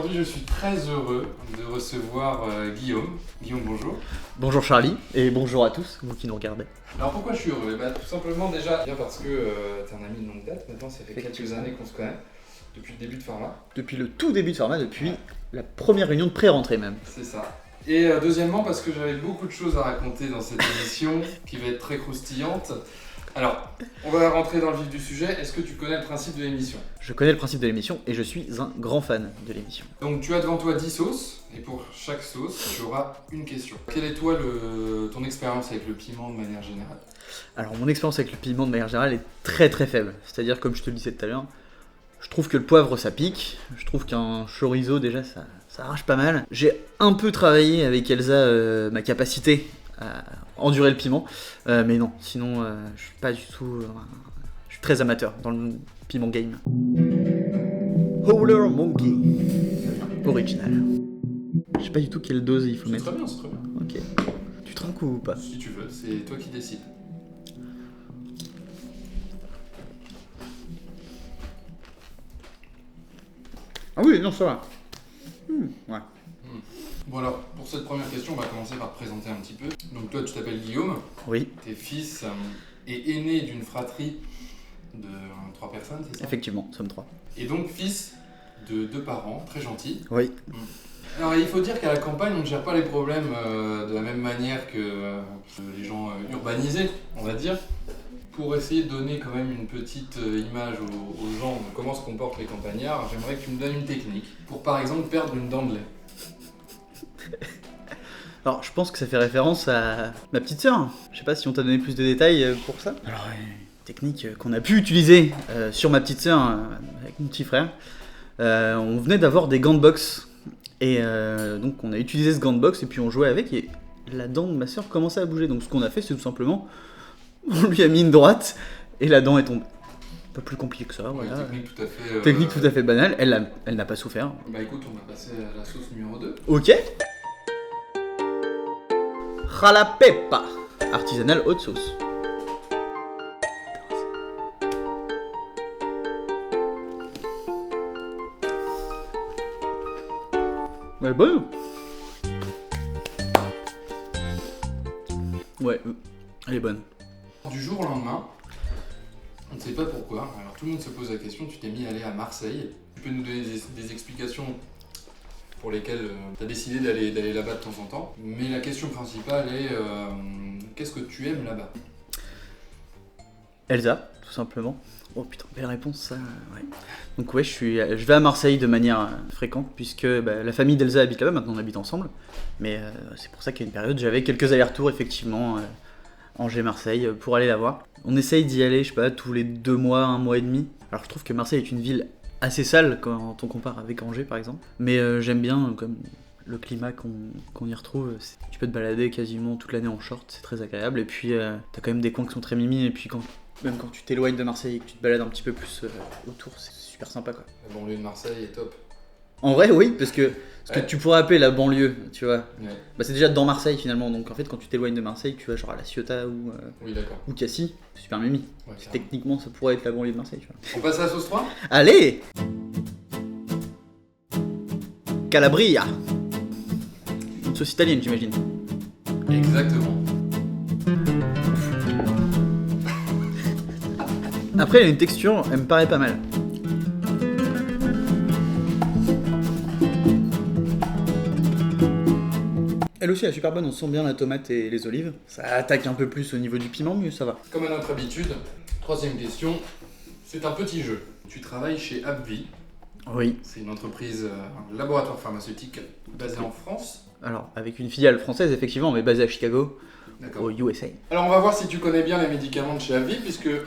aujourd'hui je suis très heureux de recevoir Guillaume. Guillaume, bonjour. Bonjour Charlie, et bonjour à tous, vous qui nous regardez. Alors pourquoi je suis heureux? Tout simplement déjà bien parce que t'es un ami de longue date, maintenant ça fait quelques années qu'on se connaît, depuis le début de Pharma. Depuis le tout début de Pharma, depuis la première réunion de pré-rentrée même. C'est ça. Et deuxièmement parce que j'avais beaucoup de choses à raconter dans cette émission qui va être très croustillante. Alors, on va rentrer dans le vif du sujet. Est-ce que tu connais le principe de l'émission? Je connais le principe de l'émission et je suis un grand fan de l'émission. Donc tu as devant toi 10 sauces, et pour chaque sauce, tu auras une question. Quelle est toi ton expérience avec le piment de manière générale? Alors mon expérience avec le piment de manière générale est très très faible. C'est-à-dire, comme je te le disais tout à l'heure, je trouve que le poivre ça pique, je trouve qu'un chorizo déjà ça arrache pas mal. J'ai un peu travaillé avec Elsa ma capacité à endurer le piment, mais non, sinon je suis pas du tout... je suis très amateur dans le piment game. Howler Monkey original. Je sais pas du tout quelle dose il faut mettre. C'est très bien, c'est très bien. Ok. Tu trinques ou pas? Si tu veux, c'est toi qui décides. Ah oui, non, ça va. Ouais. Bon alors, pour cette première question, on va commencer par te présenter un petit peu. Donc toi, tu t'appelles Guillaume, Oui, t'es fils et aîné d'une fratrie de 3 personnes, c'est ça? effectivement, nous sommes 3. Et donc fils de 2 parents, très gentils. Oui. Alors il faut dire qu'à la campagne, on ne gère pas les problèmes de la même manière que les gens urbanisés, on va dire. Pour essayer de donner quand même une petite image aux gens de comment se comportent les campagnards, j'aimerais que tu me donnes une technique pour par exemple perdre une dent de lait. Alors, je pense que ça fait référence à ma petite sœur. Je sais pas si on t'a donné plus de détails pour ça. Alors, une technique qu'on a pu utiliser sur ma petite sœur avec mon petit frère. On venait d'avoir des gants de boxe. Et donc, on a utilisé ce gant de boxe et puis on jouait avec. Et la dent de ma sœur commençait à bouger. Donc, ce qu'on a fait, c'est tout simplement, on lui a mis une droite et la dent est tombée. Pas plus compliqué que ça, Ouais, voilà. technique tout à fait banale. Elle n'a pas souffert. Bah écoute, on va passer à la sauce numéro 2. Ok. Jalapepa, artisanale haute sauce. Elle est bonne. Ouais, elle est bonne. Du jour au lendemain, on ne sait pas pourquoi, alors tout le monde se pose la question, tu t'es mis à aller à Marseille. Tu peux nous donner des explications pour lesquelles tu as décidé d'aller là-bas de temps en temps. Mais la question principale est, qu'est-ce que tu aimes là-bas? Elsa, tout simplement. Oh putain, belle réponse ça, ouais. Donc ouais, je vais à Marseille de manière fréquente, puisque la famille d'Elsa habite là-bas, maintenant on habite ensemble. Mais c'est pour ça qu'à une période, j'avais quelques allers-retours effectivement, Angers-Marseille, pour aller la voir. On essaye d'y aller, je sais pas, tous les 2 mois, 1 mois et demi. Alors je trouve que Marseille est une ville assez sale quand on compare avec Angers par exemple. Mais j'aime bien comme le climat qu'on y retrouve. Tu peux te balader quasiment toute l'année en short, c'est très agréable. Et puis t'as quand même des coins qui sont très mimi. Et puis même quand tu t'éloignes de Marseille et que tu te balades un petit peu plus autour, c'est super sympa quoi. La banlieue de Marseille est top. En vrai oui, parce que ce que tu pourrais appeler la banlieue, tu vois, Ouais. c'est déjà dans Marseille finalement. Donc en fait quand tu t'éloignes de Marseille, tu vas genre à La Ciotat Oui, d'accord. ou Cassis, c'est super mimi. Ouais, carrément. Techniquement ça pourrait être la banlieue de Marseille, tu vois. On passe à la sauce 3? Allez, Calabria. Une sauce italienne, j'imagine. Exactement. Après, elle a une texture, elle me paraît pas mal. Elle aussi, elle est super bonne, on sent bien la tomate et les olives. Ça attaque un peu plus au niveau du piment, mais ça va. Comme à notre habitude, troisième question, c'est un petit jeu. Tu travailles chez AbbVie. Oui. C'est une entreprise, un laboratoire pharmaceutique basé en France. Alors, avec une filiale française, effectivement, mais basée à Chicago, D'accord. au USA. Alors on va voir si tu connais bien les médicaments de chez AbbVie, puisque le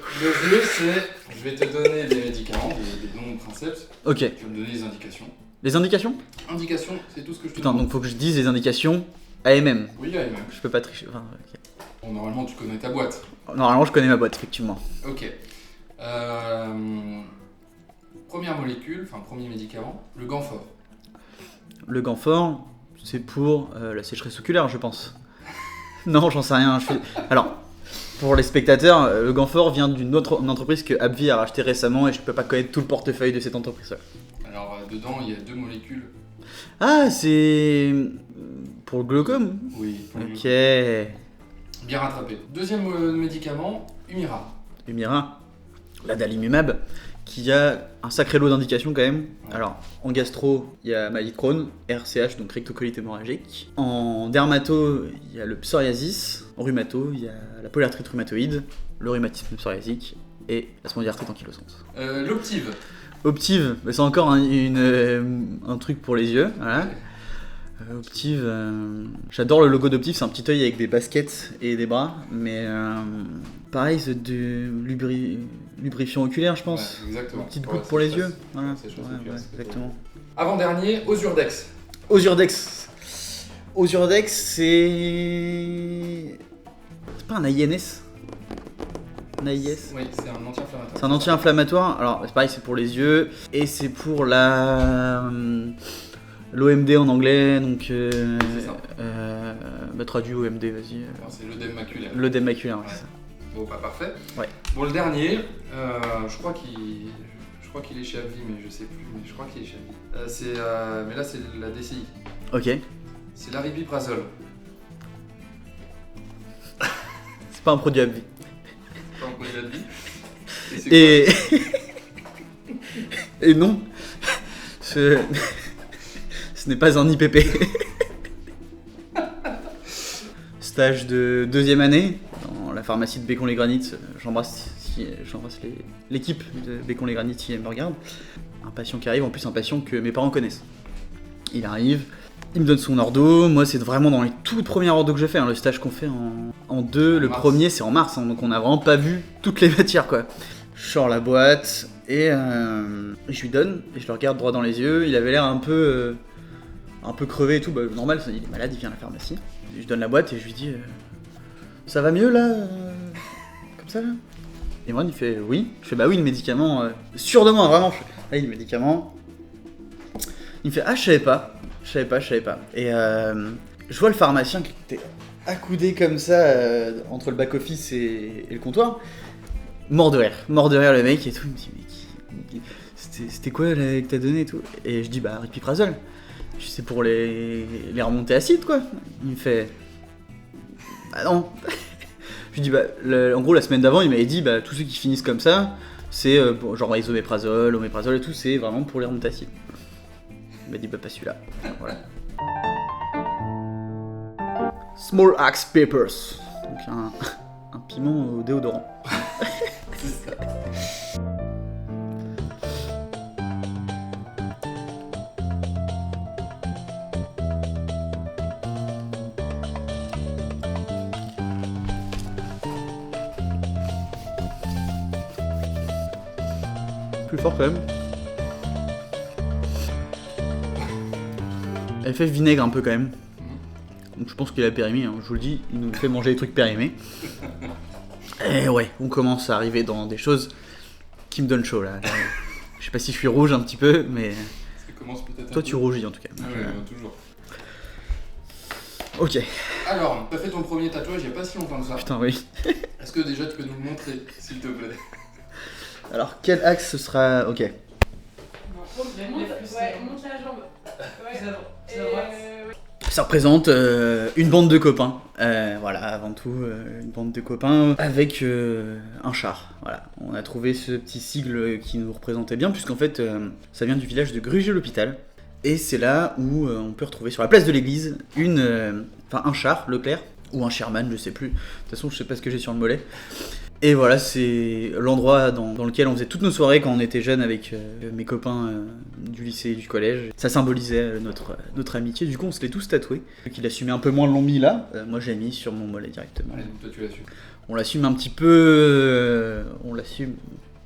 jeu c'est, je vais te donner des médicaments, des noms de principes, Ok. tu vas me donner des indications. Les indications? Indications, c'est tout ce que je te Putain, demande. donc faut que je dise les indications AMM. Oui, là, même. Je peux pas tricher. Enfin, ok. Bon, normalement tu connais ta boîte. Normalement, je connais ma boîte, effectivement. Ok. Première molécule, enfin premier médicament, le Ganfort. Le gant fort, c'est pour la sécheresse oculaire, je pense. Non, j'en sais rien. Alors, pour les spectateurs, le gant fort vient d'une autre entreprise que AbbVie a racheté récemment et je peux pas connaître tout le portefeuille de cette entreprise. Alors dedans il y a 2 molécules Ah, c'est pour le glaucome. Oui. Ok. Bien rattrapé. Deuxième médicament, Humira. Humira, l'adalimumab, qui a un sacré lot d'indications quand même. Ouais. Alors, en gastro, il y a maladie de Crohn, RCH, donc rectocolite hémorragique. En dermato, il y a le psoriasis. En rhumato, il y a la polyarthrite rhumatoïde, le rhumatisme psoriasique et la spondylarthrite ankylosante. L'Optive. Optive, bah, c'est encore un truc pour les yeux, voilà. Optive, j'adore le logo d'Optive, c'est un petit œil avec des baskets et des bras, mais pareil, c'est du lubrifiant oculaire, je pense. Ouais, exactement. Une petite Ouais, goutte pour les c'est yeux. Voilà. c'est chaud, Ouais, c'est ouais, clair, c'est exactement. Avant-dernier, Osurdex. Osurdex. Osurdex, c'est pas un INS? Un AIS? Oui, c'est un anti-inflammatoire. C'est un anti-inflammatoire. Alors, c'est pareil, c'est pour les yeux et c'est pour l'OMD en anglais, donc C'est ça. traduit OMD, vas-y. Alors, c'est l'œdème maculaire. L'œdème maculaire, Ouais. c'est ça. Bon, pas parfait. Ouais. Bon, le dernier, je crois qu'il est chez AbbVie, mais je sais plus. Mais je crois qu'il est chez AbbVie. Mais là, c'est la DCI. Ok. C'est l'aripiprazole. C'est pas un produit à vie. Pas un produit d'AbbVie. Et c'est Et... Et non, ce n'est pas un IPP. Stage de deuxième année dans la pharmacie de Bécon-les-Granites. J'embrasse l'équipe de Bécon-les-Granites si elle me regarde. Un patient qui arrive, en plus un patient que mes parents connaissent. Il arrive, il me donne son ordo. Moi, c'est vraiment dans les toutes premières ordos que je fais. Le stage qu'on fait en deux, le mars. premier c'est en mars, donc on a vraiment pas vu toutes les matières quoi. Je sors la boîte et je lui donne et je le regarde droit dans les yeux. Il avait l'air un peu crevé et tout. Bah, normal, il est malade, il vient à la pharmacie. Je donne la boîte et je lui dis ça va mieux là comme ça là. Et moi il fait oui. Je fais bah oui, le médicament, sûr de moi vraiment. Je fais, ah oui, le médicament. Il me fait ah je savais pas. Et je vois le pharmacien qui était accoudé comme ça entre le back-office et le comptoir. Mort de rire le mec et tout. Il me dit mais c'était quoi là, que t'as donné et tout. Et je dis bah ripiprazole. Je dis, c'est pour les remontées acides quoi. Il me fait bah non. Je lui dis bah en gros la semaine d'avant il m'avait dit bah tous ceux qui finissent comme ça c'est genre isoméprazole, oméprazole et tout, c'est vraiment pour les remontées acides. Il m'a dit bah pas celui-là. Voilà. Small Axe Peppers. Donc un piment au déodorant. C'est ça. Plus fort quand même. Elle fait vinaigre un peu quand même. Donc je pense qu'il a périmé, hein. Je vous le dis, il nous fait manger des trucs périmés. Et ouais, on commence à arriver dans des choses qui me donnent chaud là. Je sais pas si je suis rouge un petit peu, mais Ça commence peut-être. toi tu rougis en tout cas. Ah ouais, toujours. Ok. Alors, t'as fait ton premier tatouage il y a pas si longtemps que ça. Putain oui. Est-ce que déjà tu peux nous le montrer, s'il te plaît? Alors quel axe ce sera. Ok. Monte la jambe. Ouais. Plus à droite. Ça représente une bande de copains. Voilà, avant tout, une bande de copains avec un char. Voilà, on a trouvé ce petit sigle qui nous représentait bien, puisqu'en fait, ça vient du village de Gruget-l'Hôpital. Et c'est là où on peut retrouver sur la place de l'église un char, Leclerc, ou un Sherman, je sais plus. De toute façon, je sais pas ce que j'ai sur le mollet. Et voilà, c'est l'endroit dans lequel on faisait toutes nos soirées quand on était jeunes avec mes copains du lycée et du collège. Ça symbolisait notre amitié, du coup on se l'est tous tatoués. Qu'il assumait un peu moins l'ont mis là, moi j'ai mis sur mon mollet directement. Allez, donc toi tu l'assumes. On l'assume un petit peu, on l'assume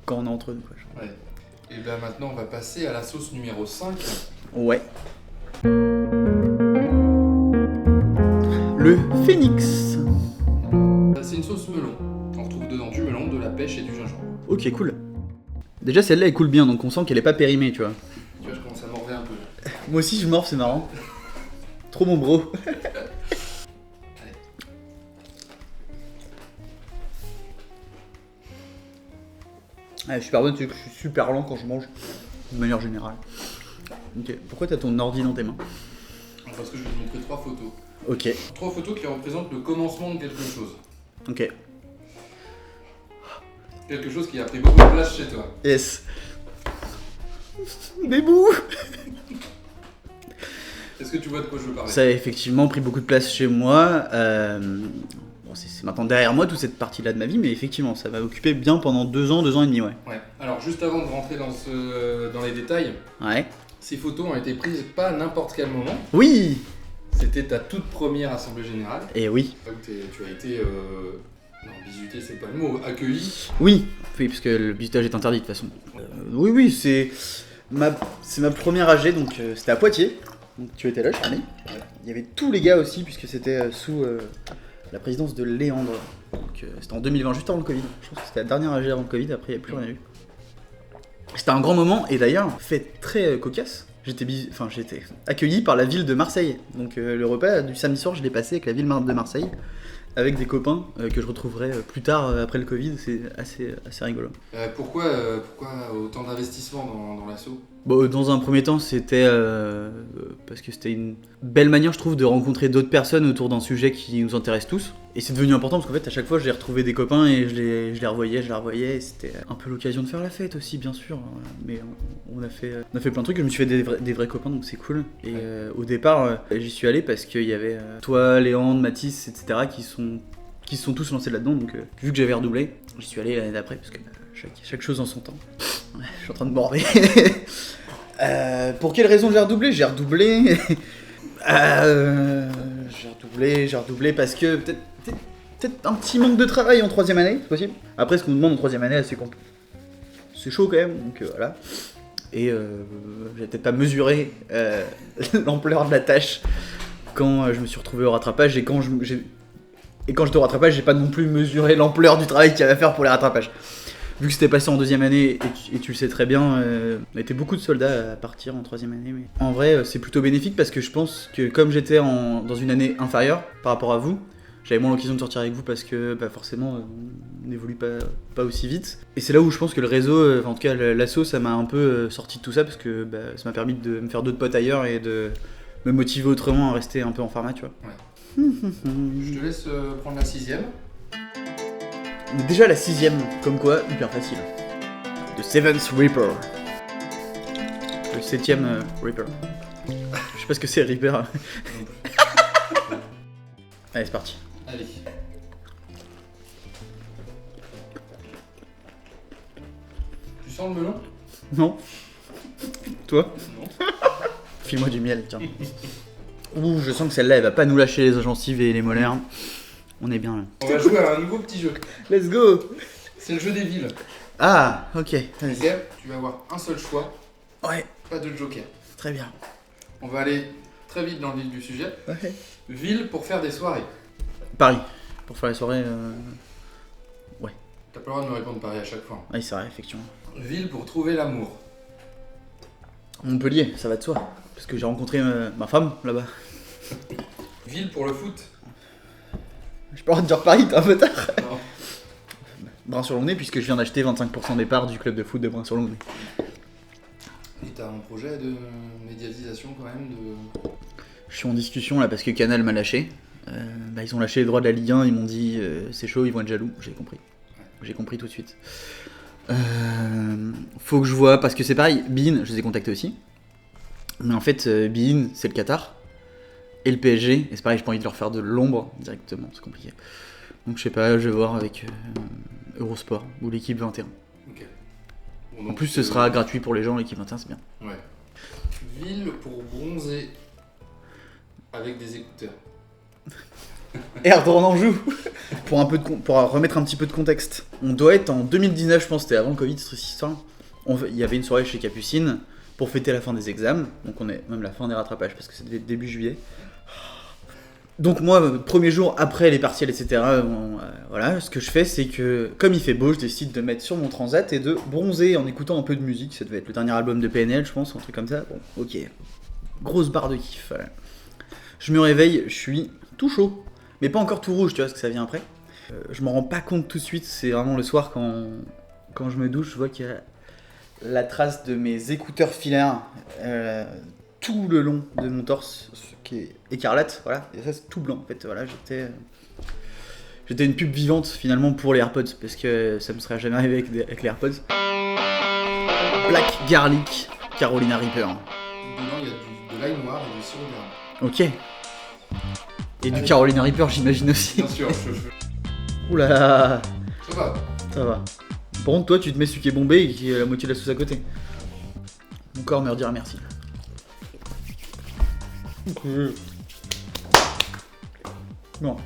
quand on est entre nous quoi. Ouais. Et bien maintenant on va passer à la sauce numéro 5. Ouais. Le phénix. C'est une sauce melon. On retrouve dedans du melon, de la pêche et du gingembre. Ok, cool. Déjà celle-là elle coule bien, donc on sent qu'elle est pas périmée, tu vois. Tu vois, je commence à morver un peu. Moi aussi je mords, c'est marrant. Trop mon bro. Elle est super bonne, c'est que je suis super lent quand je mange, de manière générale. Ok. Pourquoi t'as ton ordi dans tes mains? Parce que je vais te montrer 3 photos. Ok. 3 photos qui représentent le commencement de quelque chose. Ok. Quelque chose qui a pris beaucoup de place chez toi. Yes. Bébou. Est-ce que tu vois de quoi je veux parler? Ça a effectivement pris beaucoup de place chez moi. Bon, c'est maintenant derrière moi toute cette partie-là de ma vie, mais effectivement, ça m'a occupé bien pendant 2 ans et demi, ouais. Ouais. Alors juste avant de rentrer dans les détails, Ouais. ces photos ont été prises pas à n'importe quel moment. Oui. C'était ta toute première assemblée générale. Et oui. Là où tu as été... Non, bisuté, c'est pas le mot. Accueilli. Oui, parce que le bisutage est interdit de toute façon. Oui, c'est ma première AG, donc c'était à Poitiers. Donc tu étais là, je suis allé. Il y avait tous les gars aussi, puisque c'était sous la présidence de Léandre. Donc c'était en 2020, juste avant le Covid. Je pense que c'était la dernière AG avant le Covid, après il n'y a plus rien eu. C'était un grand moment, et d'ailleurs, fait très cocasse. J'étais accueilli par la ville de Marseille. Donc le repas du samedi soir, je l'ai passé avec la ville de Marseille. Avec des copains que je retrouverai plus tard après le Covid, c'est assez rigolo. Pourquoi autant d'investissement dans l'assaut? Bon, dans un premier temps, c'était parce que c'était une belle manière, je trouve, de rencontrer d'autres personnes autour d'un sujet qui nous intéresse tous. Et c'est devenu important parce qu'en fait, à chaque fois, j'ai retrouvé des copains et je les revoyais, et c'était un peu l'occasion de faire la fête aussi, bien sûr. Mais on a fait plein de trucs, je me suis fait des vrais copains, donc c'est cool. Et au départ, j'y suis allé parce qu'il y avait toi, Léandre, Mathis, etc. qui se sont tous lancés là-dedans. Donc vu que j'avais redoublé, j'y suis allé l'année d'après parce que chaque chose en son temps. Ouais, je suis en train de border. Pour quelle raison j'ai redoublé? J'ai redoublé parce que peut-être un petit manque de travail en 3ème année, c'est possible. Après, ce qu'on nous demande en 3ème année, c'est chaud quand même, donc voilà. Et j'ai peut-être pas mesuré l'ampleur de la tâche quand je me suis retrouvé au rattrapage, et quand j'étais au rattrapage, j'ai pas non plus mesuré l'ampleur du travail qu'il y avait à faire pour les rattrapages. Vu que c'était passé en 2ème année, et tu le sais très bien, on était beaucoup de soldats à partir en 3ème année, mais en vrai c'est plutôt bénéfique parce que je pense que comme j'étais dans une année inférieure par rapport à vous, j'avais moins l'occasion de sortir avec vous parce que forcément on n'évolue pas aussi vite. Et c'est là où je pense que le réseau, en tout cas l'asso, ça m'a un peu sorti de tout ça parce que ça m'a permis de me faire d'autres potes ailleurs et de me motiver autrement à rester un peu en pharma, tu vois. Ouais. Je te laisse prendre la 6ème. Déjà la 6ème, comme quoi, hyper facile. The Seventh Reaper. Le 7ème Reaper. Je sais pas ce que c'est Reaper. Allez, c'est parti. Allez. Tu sens le melon? Non. Toi? Non. File-moi du miel, tiens. Ouh, je sens que celle-là, elle va pas nous lâcher les gencives et les molaires. On est bien là. On va jouer à un nouveau petit jeu. Let's go. C'est le jeu des villes. Ah, ok. Ok, tu vas avoir un seul choix, Ouais, pas de joker. très bien. On va aller très vite dans le vif du sujet. Ouais. Ville pour faire des soirées. Paris. Pour faire les soirées... T'as pas le droit de me répondre Paris à chaque fois. Oui, c'est vrai, effectivement. Ville pour trouver l'amour. Montpellier, ça va de soi. Parce que j'ai rencontré ma femme là-bas. Ville pour le foot. J'ai pas le droit de dire Paris, t'es un peu tard. Non. Brin-sur-Longuenay, puisque je viens d'acheter 25% des parts du club de foot de Brin-sur-Longuenay. Et t'as un projet de médiatisation quand même de... Je suis en discussion là parce que Canal m'a lâché. Ils ont lâché les droits de la Ligue 1, ils m'ont dit c'est chaud, ils vont être jaloux. J'ai compris. J'ai compris tout de suite. Faut que je vois, parce que c'est pareil, Bein, je les ai contactés aussi. Mais en fait, Bein, c'est le Qatar. Et le PSG, et c'est pareil, j'ai pas envie de leur faire de l'ombre directement, c'est compliqué. Donc je sais pas, je vais voir avec Eurosport ou l'équipe 21. Ok. Bon, En donc, plus, ce sera gratuit pour les gens, l'équipe 21, c'est bien. Ouais. Ville pour bronzer avec des écouteurs. Erdre en Anjou. Pour remettre un petit peu de contexte. On doit être en 2019, je pense, c'était avant le Covid, cette histoire. Il y avait une soirée chez Capucine pour fêter la fin des examens. Donc on est même la fin des rattrapages parce que c'était début juillet. Donc moi, premier jour après les partiels, etc., voilà, ce que je fais, c'est que, comme il fait beau, je décide de mettre sur mon transat et de bronzer en écoutant un peu de musique. Ça devait être le dernier album de PNL, je pense, un truc comme ça. Bon, ok. Grosse barre de kiff. Voilà. Je me réveille, je suis tout chaud. Mais pas encore tout rouge, tu vois, parce que ça vient après. Je m'en rends pas compte tout de suite, c'est vraiment le soir quand je me douche, je vois qu'il y a la trace de mes écouteurs filaires tout le long de mon torse, ce qui est écarlate, voilà, et ça c'est tout blanc en fait, voilà, j'étais une pub vivante finalement pour les AirPods, parce que ça me serait jamais arrivé avec les AirPods. Black Garlic, Carolina Reaper. Dedans, il y a de l'ail noir et du sirop d'érable. Ok. Et du Carolina Reaper, j'imagine aussi. Bien sûr, Oula. Ça va. Ça va. Par contre, toi, tu te mets celui qui est bombé et qui a la moitié de la sauce à côté. Mon corps me redira merci. Non.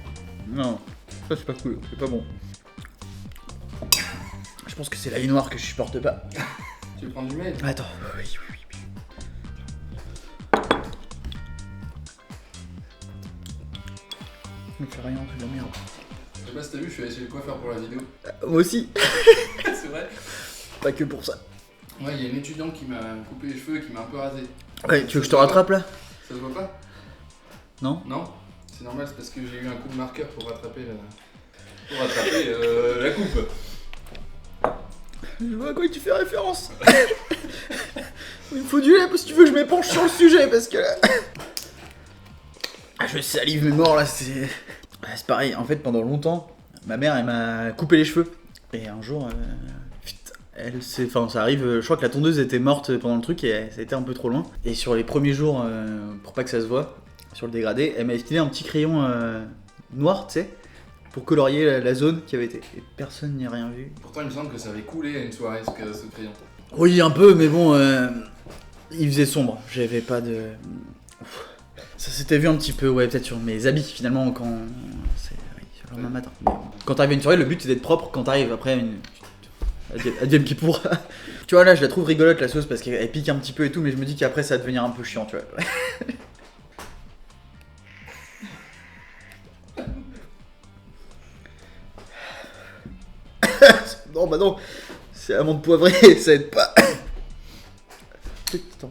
Non. Ça, c'est pas cool. C'est pas bon. Je pense que c'est l'ail noir que je supporte pas. Tu veux prendre du mail? Attends. Oui. Ne fais rien, c'est de la merde. Je sais pas si t'as vu, je suis allé chez le coiffeur pour la vidéo. Moi aussi. C'est vrai? Pas que pour ça. Ouais, il y a une étudiante qui m'a coupé les cheveux et qui m'a un peu rasé. Ouais, tu veux que je te rattrape là? Ça se voit pas? Non? Non? C'est normal, c'est parce que j'ai eu un coup de marqueur pour rattraper la coupe. Je vois à quoi tu fais référence. Il me faut du lait, parce que tu veux que je m'épanche sur le sujet, parce que... Ah, je salive mes morts là, c'est... C'est pareil, en fait pendant longtemps, ma mère elle m'a coupé les cheveux. Et un jour, ça arrive, je crois que la tondeuse était morte pendant le truc et ça a été un peu trop loin. Et sur les premiers jours, pour pas que ça se voit, sur le dégradé, elle m'a filé un petit crayon noir, tu sais, pour colorier la zone qui avait été. Et personne n'y a rien vu. Pourtant, il me semble que ça avait coulé à une soirée ce crayon. Oui, un peu, mais bon, il faisait sombre, j'avais pas de... Ça s'était vu un petit peu, ouais, peut-être sur mes habits finalement quand... C'est le lendemain matin. Mais quand t'arrives à une soirée, le but c'est d'être propre. Quand t'arrives après une... Advienne qui pour. Tu vois, là je la trouve rigolote la sauce parce qu'elle pique un petit peu et tout, mais je me dis qu'après ça va devenir un peu chiant, tu vois. Non, bah non, c'est amande poivrée, ça aide pas. Putain.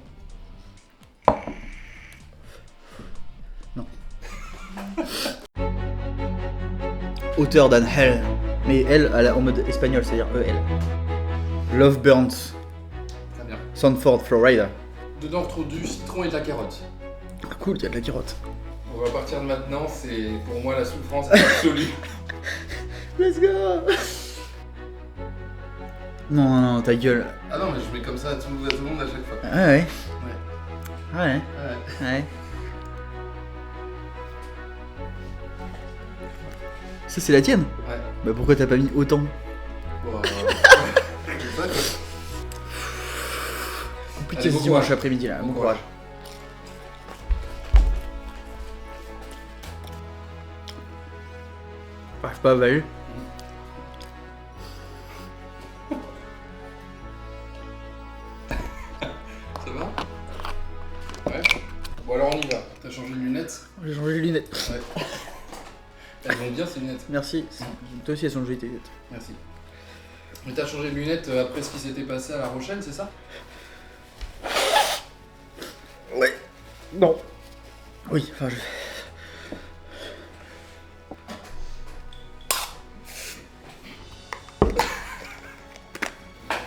Auteur d'Angel, mais elle en mode espagnol, c'est-à-dire EL. Love Burns, Très bien. Sanford, Florida. Dedans, on retrouve du citron et de la carotte. Ah, cool, il y a de la carotte. On va partir de maintenant, c'est pour moi la souffrance absolue. Let's go. Non, ta gueule. Ah non, mais je mets comme ça à tout le monde à chaque fois. Ah ouais. Ouais. Ouais. Ouais. Ouais. Ça c'est la tienne? Ouais. Bah pourquoi t'as pas mis autant? Bon, c'est ça, quoi. Compliqué Allez, ce bon dimanche courage. après-midi là, bon courage. Ah, je pas avaler. Ça va? Ouais. Bon alors on y va. T'as changé de lunettes? J'ai changé les lunettes. Ouais. Elles vont bien ces lunettes. Merci. Toi aussi elles sont jolies tes lunettes. Merci. Mais t'as changé de lunettes après ce qui s'était passé à La Rochelle, c'est ça? Ouais. Non. Oui, enfin je...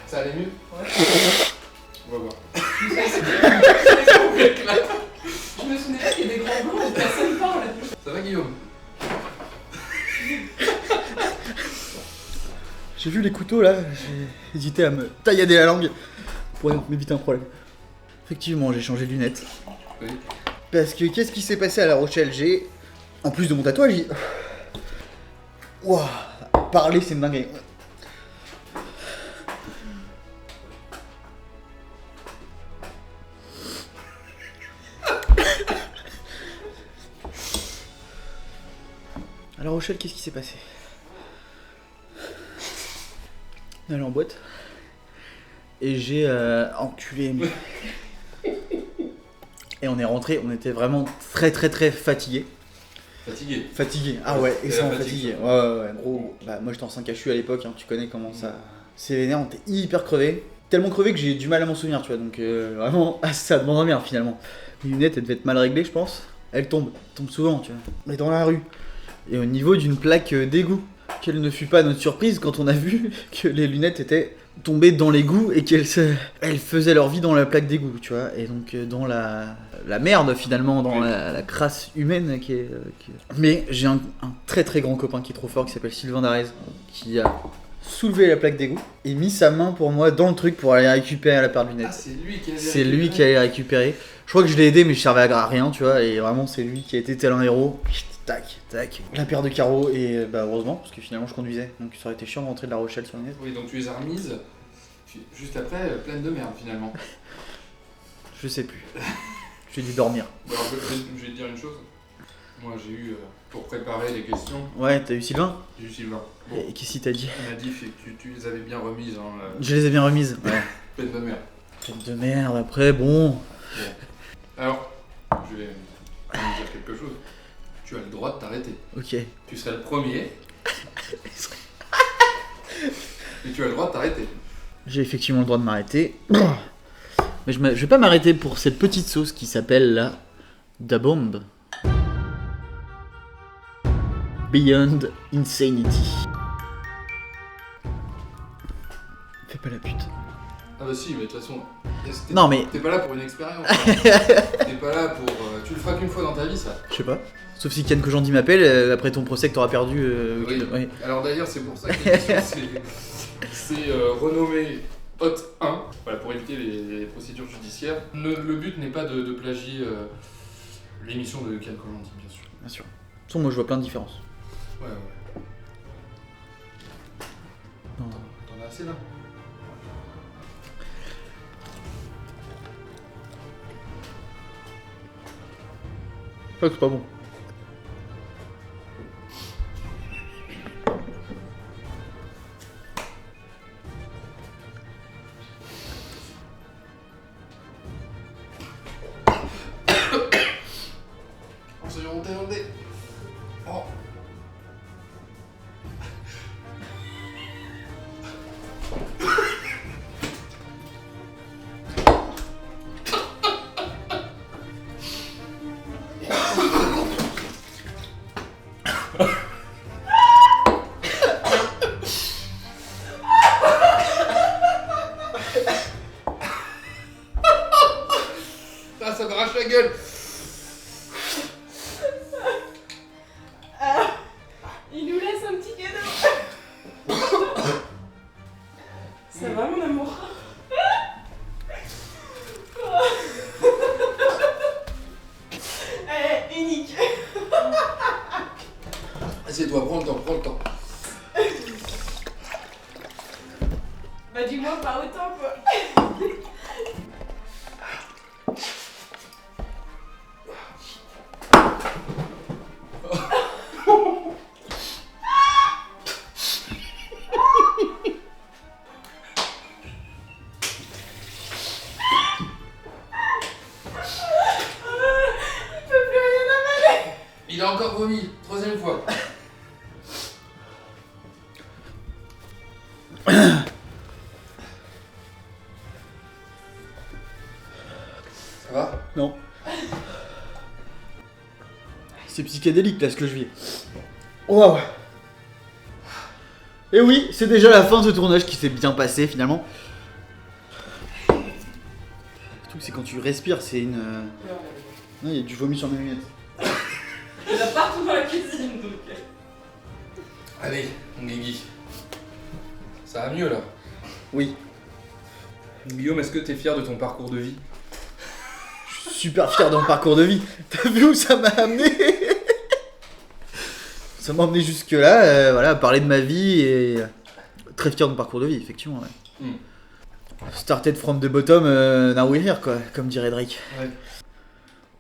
Ça allait mieux? Ouais. On va voir. Je me souvenais pas qu'il y a des grands blancs et personne parle. Ça va Guillaume? J'ai vu les couteaux là, j'ai hésité à me taillader la langue pour m'éviter un problème. Effectivement, j'ai changé de lunettes. Oui. Parce que qu'est-ce qui s'est passé à La Rochelle? J'ai, en plus de mon tatouage, j'ai... Ouah, parler c'est une dinguerie. À La Rochelle, qu'est-ce qui s'est passé? On est allé en boîte et j'ai enculé. Et on est rentré, on était vraiment très fatigués. Fatigué. Ah ouais, C'est extrêmement la fatigue, fatigué. Ouais, gros. Bah, moi j'étais en 5HU à l'époque, hein, tu connais comment ça. C'est vénère, on était hyper crevé. Tellement crevé que j'ai du mal à m'en souvenir, tu vois. Donc vraiment, ça demande un bien finalement. Les lunettes, elles devaient être mal réglées, je pense. Elles tombent souvent, tu vois. On est dans la rue. Et au niveau d'une plaque d'égout, quelle ne fut pas notre surprise quand on a vu que les lunettes étaient tombées dans l'égout et elles faisaient leur vie dans la plaque d'égout, tu vois. Et donc dans la merde finalement, dans la crasse humaine qui est. Mais j'ai un très très grand copain qui est trop fort, qui s'appelle Sylvain Darez, qui a soulevé la plaque d'égout et mis sa main pour moi dans le truc pour aller récupérer la paire de lunettes. Ah, c'est lui qui a C'est lui qui allait récupérer. Je crois que je l'ai aidé mais je servais à rien, tu vois, et vraiment c'est lui qui a été tel un héros. Tac, tac. La paire de carreaux et bah heureusement parce que finalement je conduisais, donc ça aurait été chiant de rentrer de La Rochelle sur les lunettes. Oui, donc tu les as remises, juste après, pleine de merde finalement. Je sais plus. J'ai dû dormir. Bon, alors, je vais te dire une chose. Moi j'ai eu, pour préparer les questions, Ouais, t'as eu Sylvain? j'ai eu Sylvain. Bon, Et qu'est-ce qu'il t'a dit? il m'a dit que tu les avais bien remises, hein, Je les ai bien remises. Ouais. pleine de merde. Tête de merde, après, bon. Alors, je vais te dire quelque chose. Tu as le droit de t'arrêter. Ok. Tu serais le premier. Et tu as le droit de t'arrêter. J'ai effectivement le droit de m'arrêter. Mais je vais pas m'arrêter pour cette petite sauce qui s'appelle la Da Bomb. Beyond Insanity. Fais pas la pute. Ah bah si, mais de toute façon... Non mais, T'es pas là pour une expérience. T'es pas là pour... tu le feras qu'une fois dans ta vie, ça. je sais pas. Sauf si Ken Kojandi m'appelle après ton procès que t'auras perdu. Oui. Ouais. Alors d'ailleurs, c'est pour ça que l'émission, c'est renommé Hot 1. Voilà, pour éviter les procédures judiciaires. Le but n'est pas de plagier l'émission de Ken Kojandi, bien sûr. Bien sûr. De toute façon, moi je vois plein de différences. Ouais. Non. T'en as assez là. Je crois que c'est pas bon. On s'est remonté dans le nez. Oh. Ah, ça m'arrache la gueule. Il nous laisse un petit cadeau. Ça va mon amour? Unique. Assieds-toi, prends le temps. Bah dis-moi pas autant quoi. Il a encore vomi, troisième fois. Ça va? Non. C'est psychédélique là ce que je vis. Waouh. Et oui, c'est déjà la fin de ce tournage qui s'est bien passé finalement. Le truc c'est quand tu respires, c'est une... Non, il y a du vomi sur mes lunettes. Il y en a partout dans la cuisine donc. Allez, mon Guigui. Ça va mieux là? Oui. Guillaume, est-ce que t'es fier de ton parcours de vie? Je suis super fier de mon parcours de vie. T'as vu où ça m'a amené? Ça m'a emmené jusque là, voilà, à parler de ma vie et très fier de mon parcours de vie, effectivement. Ouais. Started from the bottom, now we're here, quoi, comme dirait Drake. Ouais.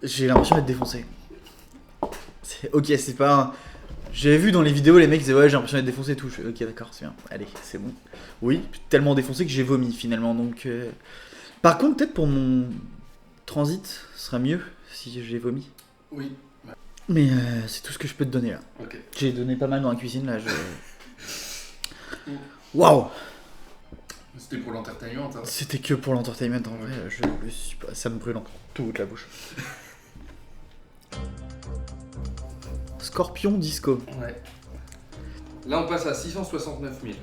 J'ai l'impression d'être défoncé. Ok, c'est pas un... J'avais vu dans les vidéos, les mecs disaient ouais, j'ai l'impression d'être défoncé et tout. Je fais, ok, d'accord, c'est bien. Allez, c'est bon. Oui, tellement défoncé que j'ai vomi finalement. Donc, par contre, peut-être pour mon transit, ce sera mieux si j'ai vomi. Oui. Mais c'est tout ce que je peux te donner là. Ok. J'ai donné pas mal dans la cuisine là. Waouh! C'était pour l'entertainment, hein. C'était que pour l'entertainment en vrai. Je suis pas... Ça me brûle encore toute la bouche. Scorpion Disco. Ouais. Là, on passe à 669 000.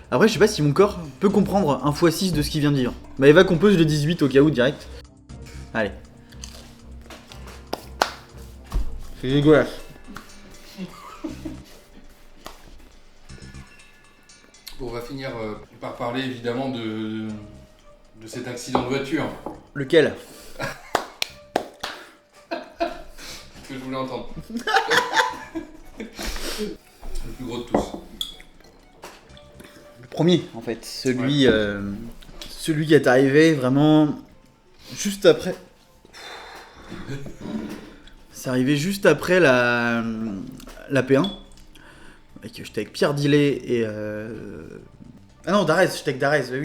Après, je sais pas si mon corps peut comprendre 1 x 6 de ce qu'il vient de dire. Bah, Eva compose le 18 au cas où direct. Allez. C'est dégueulasse. Bon, on va finir par parler évidemment de cet accident de voiture Lequel? que je voulais entendre. Le plus gros de tous. Le premier, en fait. Celui qui est arrivé vraiment juste après. C'est arrivé juste après la P1. J'étais avec Pierre Dillet et... Ah non, Darès, j'étais avec Darès, oui.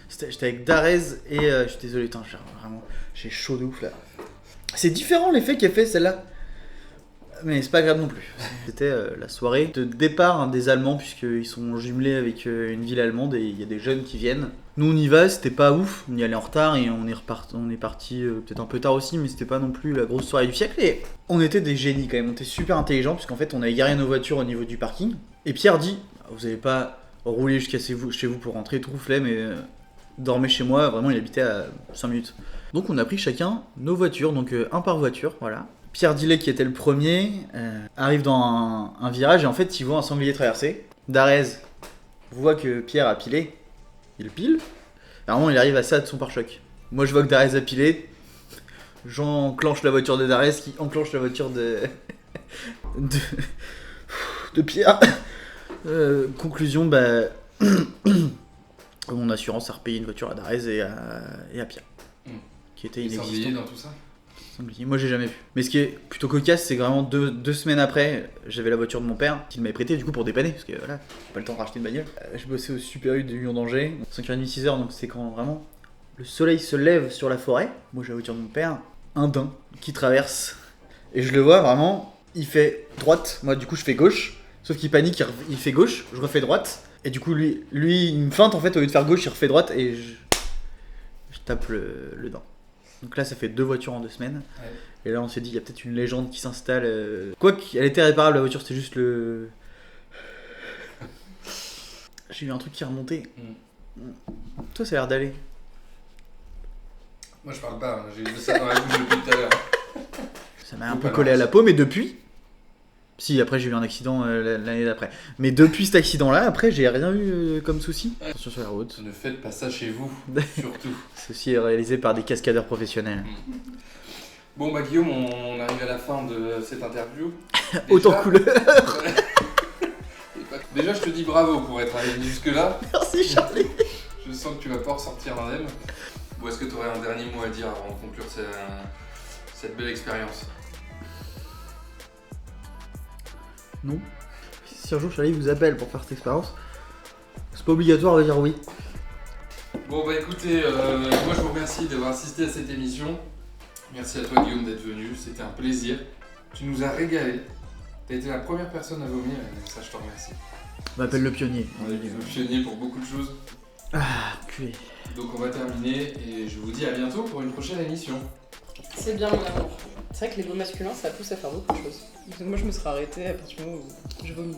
J'étais avec Darès et je suis désolé, j'ai chaud de ouf là. C'est différent l'effet qu'a fait celle-là. Mais c'est pas grave non plus. C'était la soirée de départ des Allemands, puisqu'ils sont jumelés avec une ville allemande et il y a des jeunes qui viennent. Nous on y va, c'était pas ouf, on y allait en retard et on est parti peut-être un peu tard aussi, mais c'était pas non plus la grosse soirée du siècle. Et on était des génies quand même, on était super intelligents, puisqu'en fait on avait garé nos voitures au niveau du parking. Et Pierre dit, vous avez pas roulé jusqu'à chez vous pour rentrer, tout flemme, mais dormez chez moi, vraiment il habitait à 5 minutes. Donc on a pris chacun nos voitures, donc un par voiture, voilà. Pierre Dillet, qui était le premier, arrive dans un virage et en fait, il voit un sanglier traverser. Darès voit que Pierre a pilé, il pile. Normalement, il arrive à ça de son pare-choc. Moi, je vois que Darès a pilé. J'enclenche la voiture de Darès qui enclenche la voiture de Pierre. Conclusion, mon assurance a repayé une voiture à Darès et à Pierre, qui était inexistant. Dans tout ça. Moi j'ai jamais vu. Mais ce qui est plutôt cocasse, c'est que vraiment deux semaines après, j'avais la voiture de mon père qu'il m'avait prêtée du coup pour dépanner, parce que voilà, j'ai pas le temps de racheter une bagnole. Je bossais au Super U de Lyon-Danger, 5h30, 6h, donc c'est quand vraiment le soleil se lève sur la forêt. Moi j'ai la voiture de mon père, un daim qui traverse, et je le vois vraiment, il fait droite, moi du coup je fais gauche, sauf qu'il panique, il fait gauche, je refais droite, et du coup lui il me feinte en fait, au lieu de faire gauche, il refait droite, et je tape le daim. Donc là, ça fait 2 voitures en 2 semaines. Ouais. Et là, on s'est dit, il y a peut-être une légende qui s'installe. Quoique, elle était réparable, la voiture, c'était juste le... J'ai eu un truc qui remontait. Toi, ça a l'air d'aller. Moi, je parle pas. J'ai eu ça dans la bouche depuis tout à l'heure. Ça m'a un peu collé à la peau, mais depuis... Si, après, j'ai eu un accident l'année d'après. Mais depuis cet accident-là, après, j'ai rien eu comme souci. Attention sur la route. Ne faites pas ça chez vous, surtout. Ceci est réalisé par des cascadeurs professionnels. Bon, Guillaume, on arrive à la fin de cette interview. Autant couleur. Déjà, je te dis bravo pour être arrivé jusque-là. Merci, Charlie. Je sens que tu vas pas ressortir indemne. Ou est-ce que tu aurais un dernier mot à dire avant de conclure cette belle expérience? Non. Si un jour Charlie vous appelle pour faire cette expérience, c'est pas obligatoire de dire oui. Bon écoutez, moi je vous remercie d'avoir assisté à cette émission. Merci à toi Guillaume d'être venu, c'était un plaisir. Tu nous as régalé. T'as été la première personne à vomir et ça je te remercie. On m'appelle le pionnier. On est le pionnier pour beaucoup de choses. Ah, culé. Donc on va terminer et je vous dis à bientôt pour une prochaine émission. C'est bien mon amour. C'est vrai que l'ego masculin ça pousse à faire beaucoup de choses. Donc moi je me serais arrêtée à partir du moment où je vomis.